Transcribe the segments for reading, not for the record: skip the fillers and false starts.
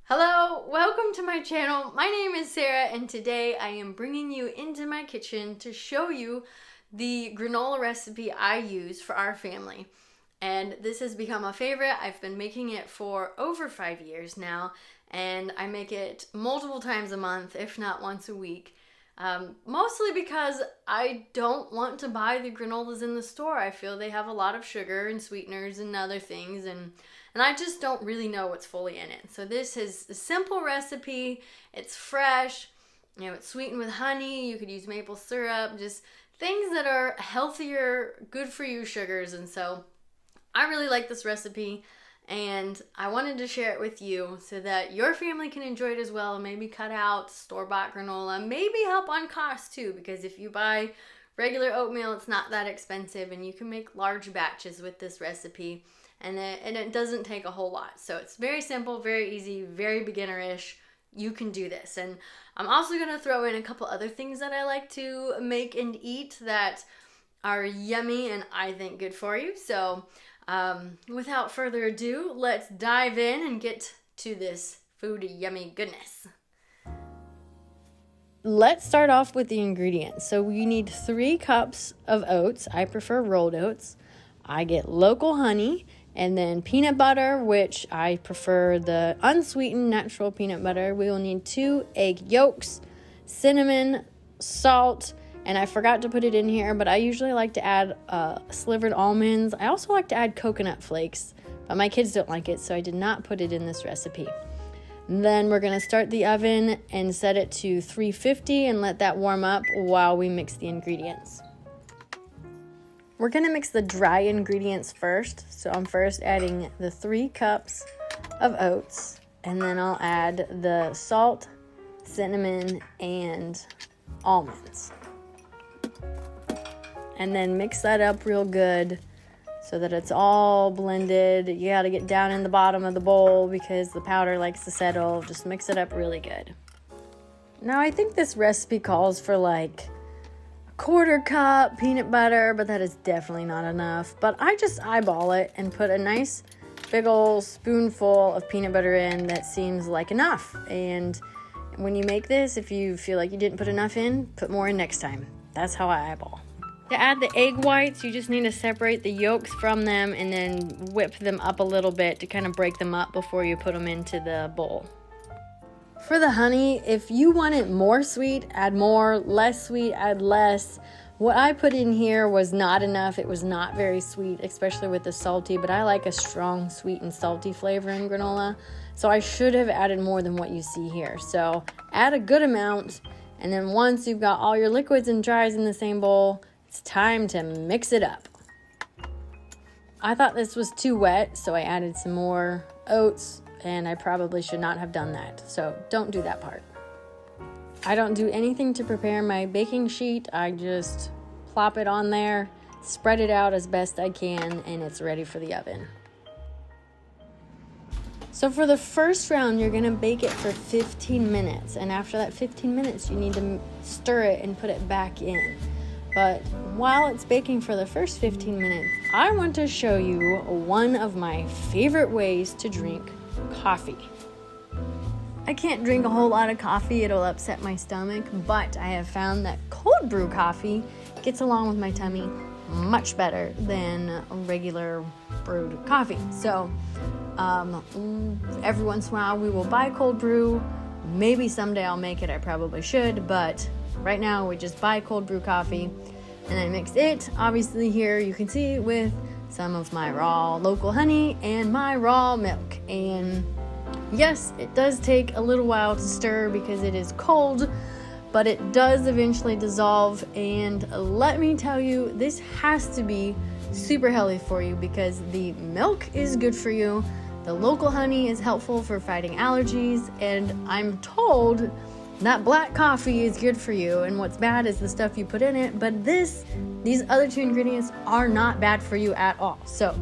Hello, welcome to my channel. My name is Sarah and today I am bringing you into my kitchen to show you the granola recipe I use for our family. And this has become a favorite. I've been making it for over 5 years now, and I make it multiple times a month, if not once a week. Mostly because I don't want to buy the granolas in the store. I feel they have a lot of sugar and sweeteners and other things, and I just don't really know what's fully in it. So this is a simple recipe. It's fresh. It's sweetened with honey. You could use maple syrup, just things that are healthier, good for you sugars. And so I really like this recipe, and I wanted to share it with you so that your family can enjoy it as well, and maybe cut out store-bought granola, maybe help on cost too, because if you buy regular oatmeal, it's not that expensive, and you can make large batches with this recipe, and it doesn't take a whole lot. So it's very simple, very easy, very beginner-ish. You can do this. And I'm also going to throw in a couple other things that I like to make and eat that are yummy and I think good for you. So without further ado, let's dive in and get to this food yummy goodness. Let's start off with the ingredients. So we need 3 cups of oats. I prefer rolled oats. I get local honey, and then peanut butter, which I prefer the unsweetened natural peanut butter. We will need 2 egg yolks, cinnamon, salt, and I forgot to put it in here, but I usually like to add slivered almonds. I also like to add coconut flakes, but my kids don't like it, so I did not put it in this recipe. Then we're gonna start the oven and set it to 350 and let that warm up while we mix the ingredients. We're gonna mix the dry ingredients first. So I'm first adding the 3 cups of oats, and then I'll add the salt, cinnamon, and almonds. And then mix that up real good so that it's all blended. You gotta get down in the bottom of the bowl because the powder likes to settle. Just mix it up really good. Now I think this recipe calls for like 1/4 cup peanut butter, but that is definitely not enough. But I just eyeball it and put a nice big old spoonful of peanut butter in. That seems like enough. And when you make this, if you feel like you didn't put enough in, put more in next time. That's how I eyeball. To add the egg whites, you just need to separate the yolks from them and then whip them up a little bit to kind of break them up before you put them into the bowl. For the honey, if you want it more sweet, add more. Less sweet, add less. What I put in here was not enough. It was not very sweet, especially with the salty, but I like a strong sweet and salty flavor in granola. So I should have added more than what you see here. So add a good amount, and then once you've got all your liquids and dries in the same bowl, it's time to mix it up. I thought this was too wet, so I added some more oats, and I probably should not have done that, so don't do that part. I don't do anything to prepare my baking sheet. I just plop it on there, spread it out as best I can, and it's ready for the oven. So for the first round, you're gonna bake it for 15 minutes, and after that 15 minutes, you need to stir it and put it back in. But while it's baking for the first 15 minutes, I want to show you one of my favorite ways to drink coffee. I can't drink a whole lot of coffee, it'll upset my stomach, but I have found that cold brew coffee gets along with my tummy much better than regular brewed coffee. So every once in a while we will buy cold brew. Maybe someday I'll make it, I probably should, but right now we just buy cold brew coffee, and I mix it, obviously here you can see, with some of my raw local honey and my raw milk. And yes, it does take a little while to stir because it is cold, but it does eventually dissolve. And let me tell you, this has to be super healthy for you because the milk is good for you, the local honey is helpful for fighting allergies, and I'm told that black coffee is good for you, and what's bad is the stuff you put in it, but these other 2 ingredients are not bad for you at all. So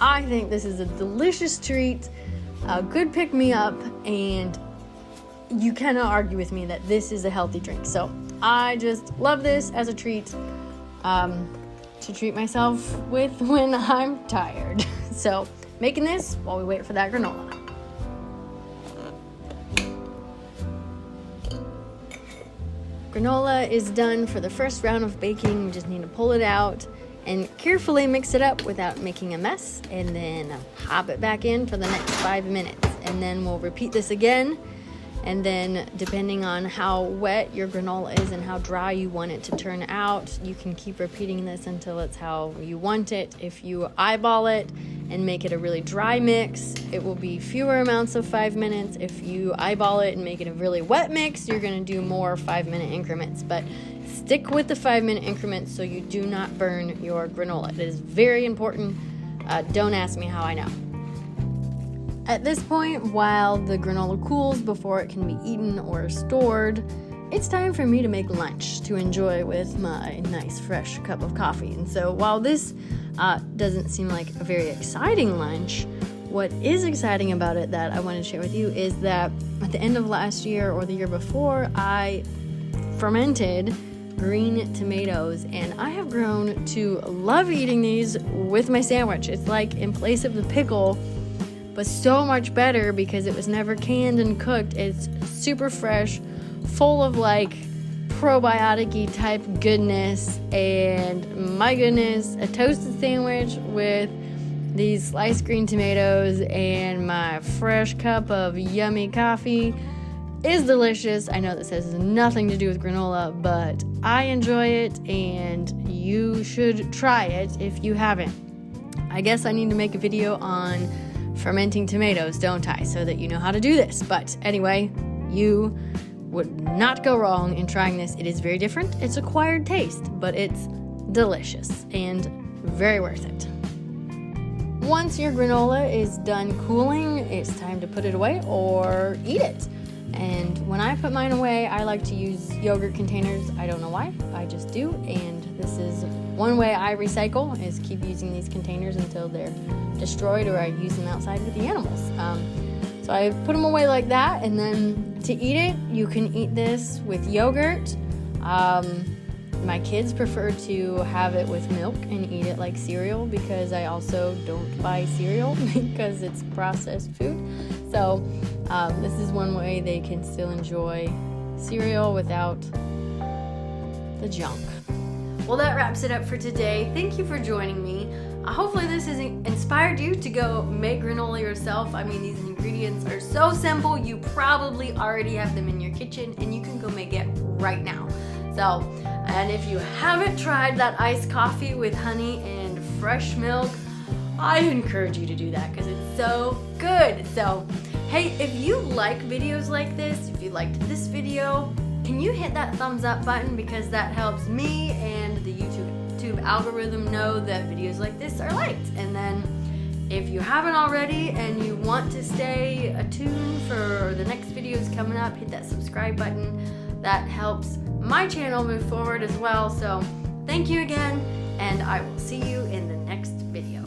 I think this is a delicious treat, a good pick-me-up, and you cannot argue with me that this is a healthy drink. So I just love this as a treat to treat myself with when I'm tired. So making this while we wait for that granola. Granola is done for the first round of baking. We just need to pull it out and carefully mix it up without making a mess, and then pop it back in for the next 5 minutes. And then we'll repeat this again, and then depending on how wet your granola is and how dry you want it to turn out, you can keep repeating this until it's how you want it. If you eyeball it and make it a really dry mix, it will be fewer amounts of 5 minutes. If you eyeball it and make it a really wet mix, you're going to do more 5-minute increments. But stick with the 5-minute increments so you do not burn your granola. It is very important. Don't ask me how I know. At this point, while the granola cools before it can be eaten or stored, it's time for me to make lunch to enjoy with my nice fresh cup of coffee. And so while this doesn't seem like a very exciting lunch, what is exciting about it that I want to share with you is that at the end of last year or the year before, I fermented green tomatoes, and I have grown to love eating these with my sandwich. It's like in place of the pickle, but so much better because it was never canned and cooked. It's super fresh, full of like probiotic-y type goodness, and my goodness, a toasted sandwich with these sliced green tomatoes and my fresh cup of yummy coffee is delicious. I know this has nothing to do with granola, but I enjoy it, and you should try it if you haven't. I guess I need to make a video on fermenting tomatoes, don't I, so that you know how to do this. But anyway, you would not go wrong in trying this. It is very different. It's acquired taste, but it's delicious and very worth it. Once your granola is done cooling, it's time to put it away or eat it. And when I put mine away, I like to use yogurt containers. I don't know why, I just do. And this is one way I recycle, is keep using these containers until they're destroyed or I use them outside with the animals. So I put them away like that, and then to eat it, you can eat this with yogurt. My kids prefer to have it with milk and eat it like cereal, because I also don't buy cereal because it's processed food. So this is one way they can still enjoy cereal without the junk. Well, that wraps it up for today. Thank you for joining me. Hopefully this has inspired you to go make granola yourself. I mean, these ingredients are so simple, you probably already have them in your kitchen, and you can go make it right now. So, and if you haven't tried that iced coffee with honey and fresh milk, I encourage you to do that because it's so good. So, hey, if you like videos like this, if you liked this video, can you hit that thumbs up button, because that helps me and the YouTube algorithm know that videos like this are liked. And then if you haven't already and you want to stay attuned for the next videos coming up, hit that subscribe button. That helps my channel move forward as well. So thank you again, and I will see you in the next video.